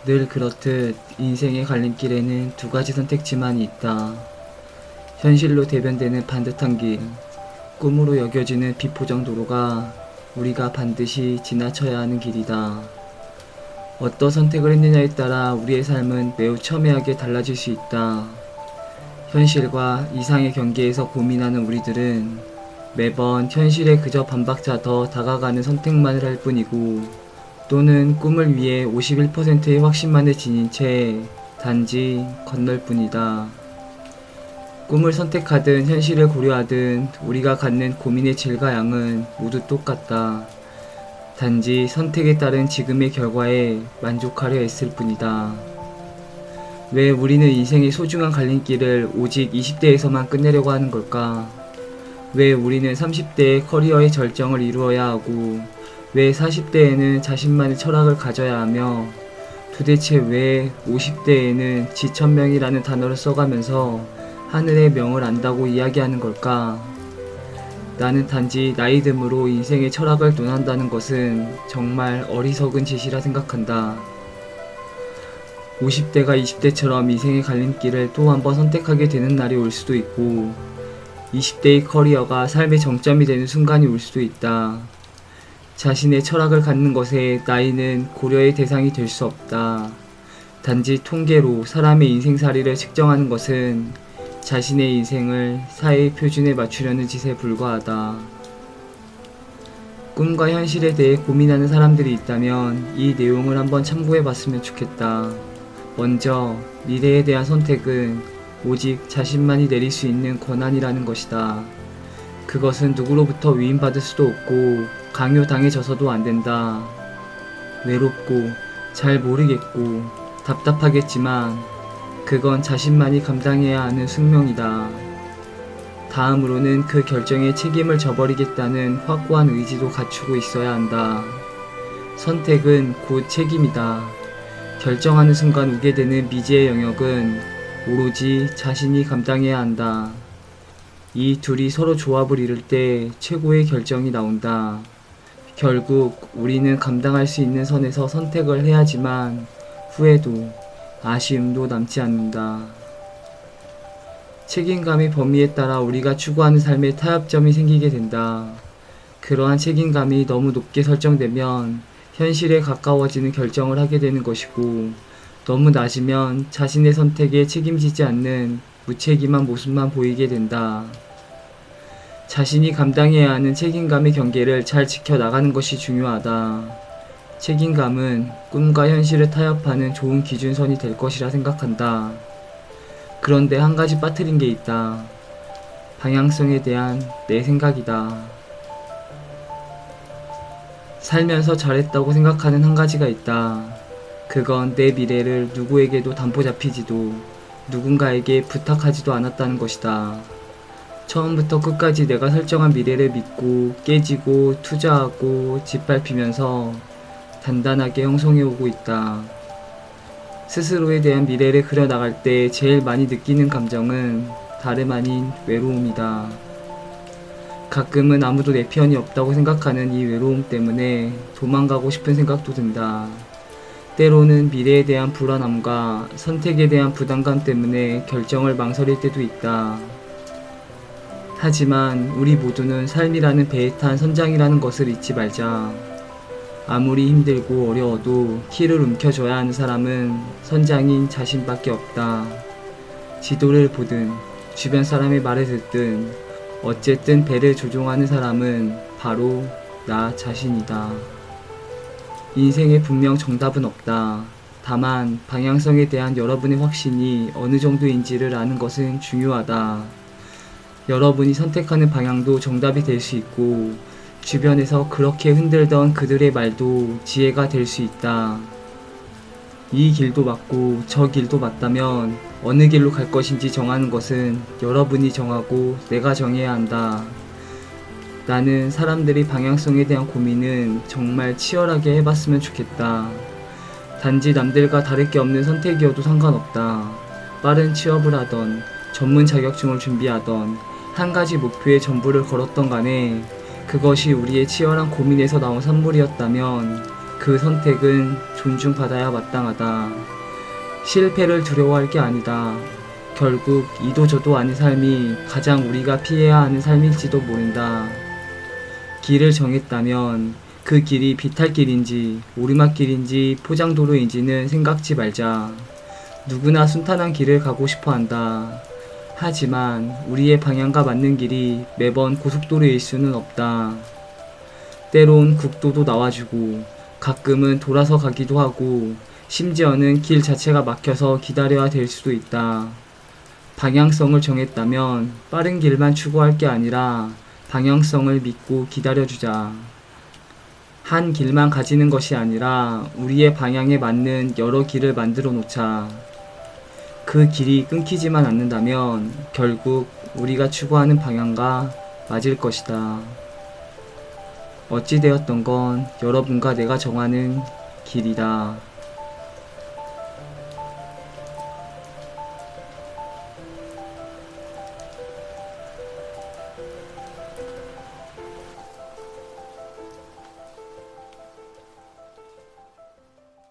늘 그렇듯 인생의 갈림길에는 두 가지 선택지만이 있다. 현실로 대변되는 반듯한 길, 꿈으로 여겨지는 비포장 도로가 우리가 반드시 지나쳐야 하는 길이다. 어떤 선택을 했느냐에 따라 우리의 삶은 매우 첨예하게 달라질 수 있다. 현실과 이상의 경계에서 고민하는 우리들은 매번 현실에 그저 반박자 더 다가가는 선택만을 할 뿐이고, 또는 꿈을 위해 51%의 확신만을 지닌 채 단지 건널 뿐이다. 꿈을 선택하든 현실을 고려하든 우리가 갖는 고민의 질과 양은 모두 똑같다. 단지 선택에 따른 지금의 결과에 만족하려 했을 뿐이다. 왜 우리는 인생의 소중한 갈림길을 오직 20대에서만 끝내려고 하는 걸까? 왜 우리는 30대에 커리어의 절정을 이루어야 하고, 왜 40대에는 자신만의 철학을 가져야 하며, 도대체 왜 50대에는 지천명이라는 단어를 써가면서 하늘의 명을 안다고 이야기하는 걸까? 나는 단지 나이 듦으로 인생의 철학을 논한다는 것은 정말 어리석은 짓이라 생각한다. 50대가 20대처럼 인생의 갈림길을 또 한 번 선택하게 되는 날이 올 수도 있고, 20대의 커리어가 삶의 정점이 되는 순간이 올 수도 있다. 자신의 철학을 갖는 것에 나이는 고려의 대상이 될 수 없다. 단지 통계로 사람의 인생살이를 측정하는 것은 자신의 인생을 사회의 표준에 맞추려는 짓에 불과하다. 꿈과 현실에 대해 고민하는 사람들이 있다면 이 내용을 한번 참고해 봤으면 좋겠다. 먼저, 미래에 대한 선택은 오직 자신만이 내릴 수 있는 권한이라는 것이다. 그것은 누구로부터 위임받을 수도 없고 강요당해져서도 안 된다. 외롭고 잘 모르겠고 답답하겠지만 그건 자신만이 감당해야 하는 숙명이다. 다음으로는 그 결정에 책임을 져버리겠다는 확고한 의지도 갖추고 있어야 한다. 선택은 곧 책임이다. 결정하는 순간 오게 되는 미지의 영역은 오로지 자신이 감당해야 한다. 이 둘이 서로 조합을 이룰 때 최고의 결정이 나온다. 결국 우리는 감당할 수 있는 선에서 선택을 해야지만 후회도 아쉬움도 남지 않는다. 책임감의 범위에 따라 우리가 추구하는 삶에 타협점이 생기게 된다. 그러한 책임감이 너무 높게 설정되면 현실에 가까워지는 결정을 하게 되는 것이고, 너무 낮으면 자신의 선택에 책임지지 않는 무책임한 모습만 보이게 된다. 자신이 감당해야 하는 책임감의 경계를 잘 지켜나가는 것이 중요하다. 책임감은 꿈과 현실을 타협하는 좋은 기준선이 될 것이라 생각한다. 그런데 한 가지 빠뜨린 게 있다. 방향성에 대한 내 생각이다. 살면서 잘했다고 생각하는 한 가지가 있다. 그건 내 미래를 누구에게도 담보 잡히지도 누군가에게 부탁하지도 않았다는 것이다. 처음부터 끝까지 내가 설정한 미래를 믿고 깨지고 투자하고 짓밟히면서 단단하게 형성해오고 있다. 스스로에 대한 미래를 그려나갈 때 제일 많이 느끼는 감정은 다름 아닌 외로움이다. 가끔은 아무도 내 편이 없다고 생각하는 이 외로움 때문에 도망가고 싶은 생각도 든다. 때로는 미래에 대한 불안함과 선택에 대한 부담감 때문에 결정을 망설일 때도 있다. 하지만 우리 모두는 삶이라는 배에 탄 선장이라는 것을 잊지 말자. 아무리 힘들고 어려워도 키를 움켜줘야 하는 사람은 선장인 자신밖에 없다. 지도를 보든 주변 사람의 말을 듣든 어쨌든 배를 조종하는 사람은 바로 나 자신이다. 인생에 분명 정답은 없다. 다만 방향성에 대한 여러분의 확신이 어느 정도인지를 아는 것은 중요하다. 여러분이 선택하는 방향도 정답이 될 수 있고, 주변에서 그렇게 흔들던 그들의 말도 지혜가 될 수 있다. 이 길도 맞고 저 길도 맞다면 어느 길로 갈 것인지 정하는 것은 여러분이 정하고 내가 정해야 한다. 나는 사람들이 방향성에 대한 고민은 정말 치열하게 해봤으면 좋겠다. 단지 남들과 다를 게 없는 선택이어도 상관없다. 빠른 취업을 하던, 전문 자격증을 준비하던, 한 가지 목표에 전부를 걸었던 간에 그것이 우리의 치열한 고민에서 나온 산물이었다면 그 선택은 존중받아야 마땅하다. 실패를 두려워할 게 아니다. 결국 이도저도 아닌 삶이 가장 우리가 피해야 하는 삶일지도 모른다. 길을 정했다면 그 길이 비탈길인지 오르막길인지 포장도로인지는 생각지 말자. 누구나 순탄한 길을 가고 싶어 한다. 하지만 우리의 방향과 맞는 길이 매번 고속도로일 수는 없다. 때론 국도도 나와주고 가끔은 돌아서 가기도 하고 심지어는 길 자체가 막혀서 기다려야 될 수도 있다. 방향성을 정했다면 빠른 길만 추구할 게 아니라 방향성을 믿고 기다려주자. 한 길만 가지는 것이 아니라 우리의 방향에 맞는 여러 길을 만들어 놓자. 그 길이 끊기지만 않는다면 결국 우리가 추구하는 방향과 맞을 것이다. 어찌되었던 건 여러분과 내가 정하는 길이다.